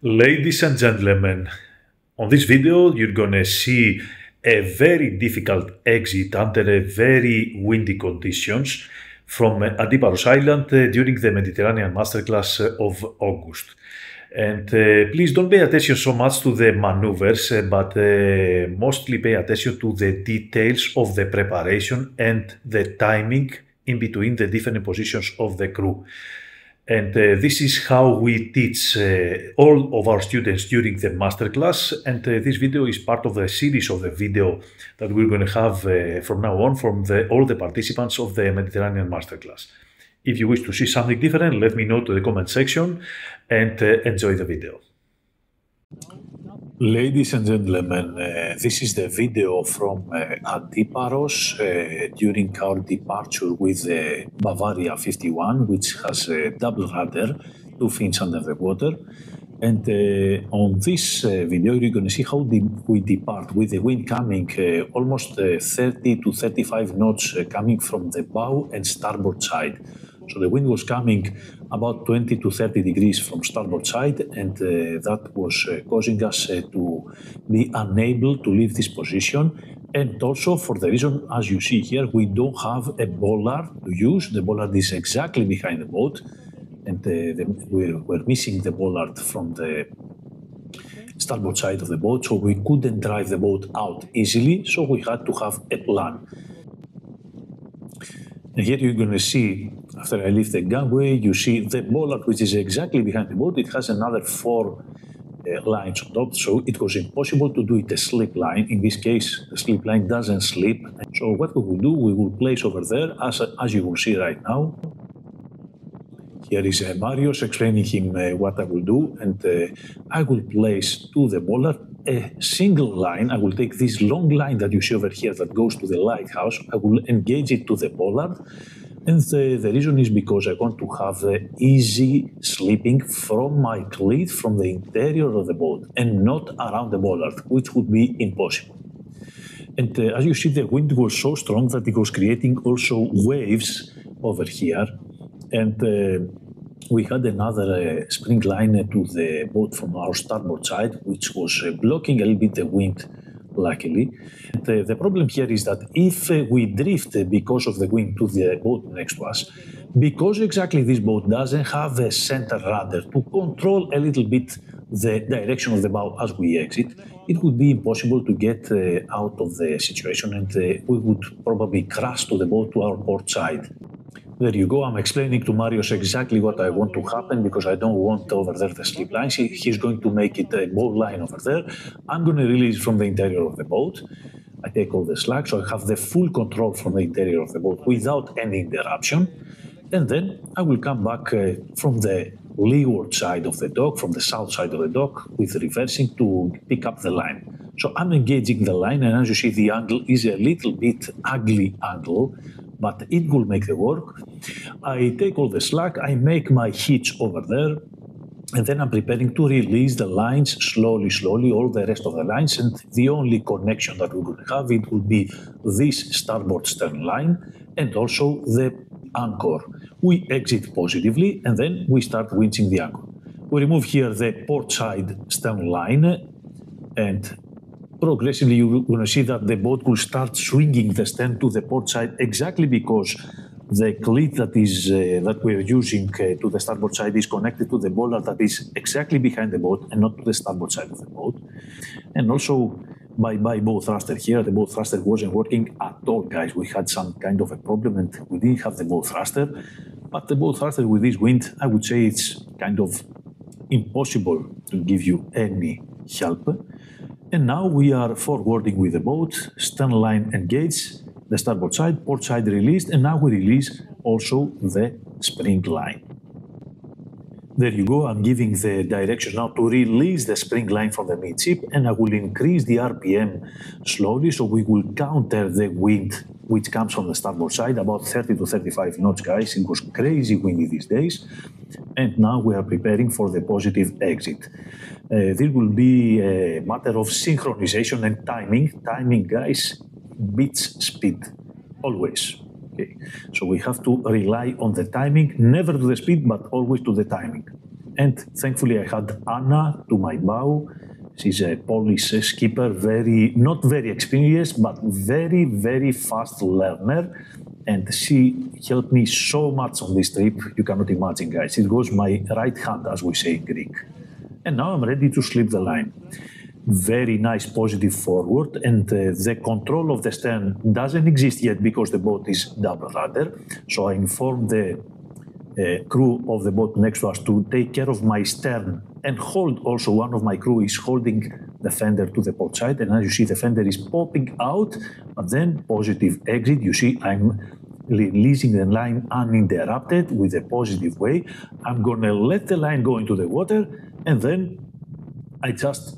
Ladies and gentlemen, on this video you're gonna see a very difficult exit under very windy conditions from Antiparos Island during the Mediterranean Masterclass of August. And please don't pay attention so much to the maneuvers, but mostly pay attention to the details of the preparation and the timing in between the different positions of the crew. And this is how we teach all of our students during the masterclass. And this video is part of the series of the video that we're going to have from now on from all the participants of the Mediterranean masterclass. If you wish to see something different, let me know to the comment section and enjoy the video. Ladies and gentlemen, this is the video from Antiparos during our departure with Bavaria 51, which has a double rudder, 2 fins under the water. And on this video, you're going to see how we depart with the wind coming almost 30 to 35 knots coming from the bow and starboard side. So the wind was coming about 20 to 30 degrees from starboard side, and that was causing us to be unable to leave this position. And also for the reason, as you see here, we don't have a bollard to use. The bollard is exactly behind the boat, and we're missing the bollard from the starboard side of the boat, so we couldn't drive the boat out easily, so we had to have a plan. And here you're going to see, after I lift the gangway, you see the bollard, which is exactly behind the boat. It has another 4 lines on top, so it was impossible to do it a slip line. In this case, the slip line doesn't slip. So what we will do, we will place over there, as you will see right now. Here is Marios explaining him what I will do, and I will place to the bollard a single line. I will take this long line that you see over here that goes to the lighthouse. I will engage it to the bollard, and the reason is because I want to have easy slipping from my cleat from the interior of the boat and not around the bollard, which would be impossible. And as you see, the wind was so strong that it was creating also waves over here. And we had another spring line to the boat from our starboard side, which was blocking a little bit the wind, luckily. And the problem here is that if we drift because of the wind to the boat next to us, because exactly this boat doesn't have a center rudder to control a little bit the direction of the bow as we exit, it would be impossible to get out of the situation, and we would probably crash to the boat to our port side. There you go. I'm explaining to Marios exactly what I want to happen, because I don't want over there the slip lines. He's going to make it a bow line over there. I'm going to release from the interior of the boat. I take all the slack, so I have the full control from the interior of the boat without any interruption. And then I will come back from the leeward side of the dock, from the south side of the dock, with reversing to pick up the line. So I'm engaging the line, and as you see, the angle is a little bit ugly angle, but it will make the work. I take all the slack, I make my hitch over there, and then I'm preparing to release the lines slowly, all the rest of the lines, and the only connection that we will have, it will be this starboard stern line and also the anchor. We exit positively, and then we start winching the anchor. We remove here the port side stern line, and progressively you're going to see that the boat will start swinging the stern to the port side, exactly because the cleat that we're using to the starboard side is connected to the bollard that is exactly behind the boat and not to the starboard side of the boat. And also by bow thruster here, the bow thruster wasn't working at all, guys. We had some kind of a problem and we didn't have the bow thruster. But the bow thruster with this wind, I would say it's kind of impossible to give you any help. And now we are forwarding with the boat, stern line engaged, the starboard side, port side released, and now we release also the spring line. There you go, I'm giving the direction now to release the spring line from the midship, and I will increase the RPM slowly, so we will counter the wind which comes from the starboard side, about 30 to 35 knots, guys. It was crazy windy these days. And now we are preparing for the positive exit. This will be a matter of synchronization and timing. Timing, guys, beats speed, always. Okay. So we have to rely on the timing, never to the speed, but always to the timing. And thankfully I had Anna to my bow. She's a Polish skipper, not very experienced, but very, very fast learner. And she helped me so much on this trip, you cannot imagine, guys. It was my right hand, as we say in Greek. And now I'm ready to slip the line. Very nice positive forward, and the control of the stern doesn't exist yet because the boat is double rudder. So I informed the crew of the boat next to us to take care of my stern and hold also, one of my crew is holding the fender to the port side, and as you see the fender is popping out, but then positive exit. You see I'm releasing the line uninterrupted with a positive way. I'm gonna let the line go into the water, and then I just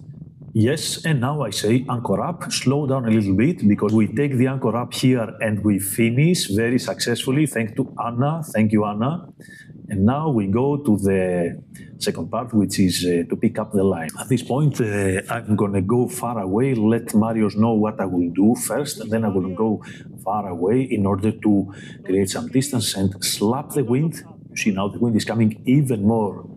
yes, and now I say anchor up, slow down a little bit, because we take the anchor up here and we finish very successfully, thanks to Anna. Thank you, Anna. And now we go to the second part, which is to pick up the line. At this point, I'm going to go far away, let Marios know what I will do first, and then I will go far away in order to create some distance and slap the wind. You see now the wind is coming even more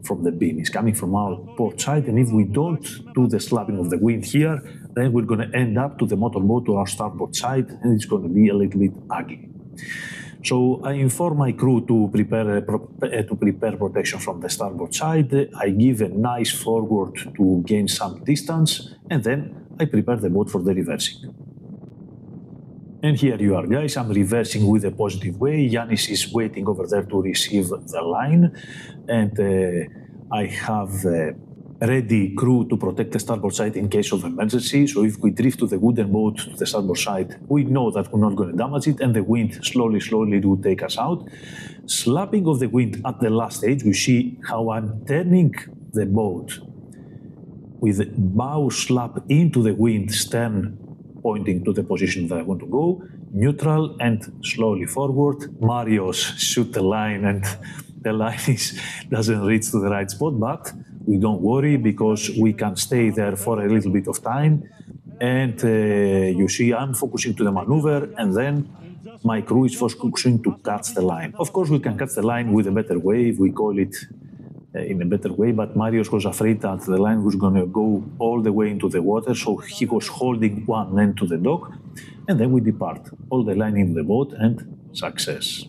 from the beam. It's coming from our port side, and if we don't do the slapping of the wind here, then we're going to end up to the motorboat to our starboard side, and it's going to be a little bit ugly. So I inform my crew to prepare protection from the starboard side. I give a nice forward to gain some distance, and then I prepare the boat for the reversing. And here you are, guys. I'm reversing with a positive way. Yannis is waiting over there to receive the line, and I have ready crew to protect the starboard side in case of emergency. So if we drift to the wooden boat to the starboard side, we know that we're not going to damage it, and the wind slowly will take us out. Slapping of the wind at the last stage, we see how I'm turning the boat with bow slap into the wind, stern pointing to the position that I want to go, neutral and slowly forward. Marios shoot the line, and the line doesn't reach to the right spot, but we don't worry because we can stay there for a little bit of time. And you see I'm focusing to the maneuver, and then my crew is focusing to catch the line. Of course, we can catch the line with a better way, if we call it in a better way, but Marios was afraid that the line was going to go all the way into the water, so he was holding one end to the dock, and then we depart. All the line in the boat, and success.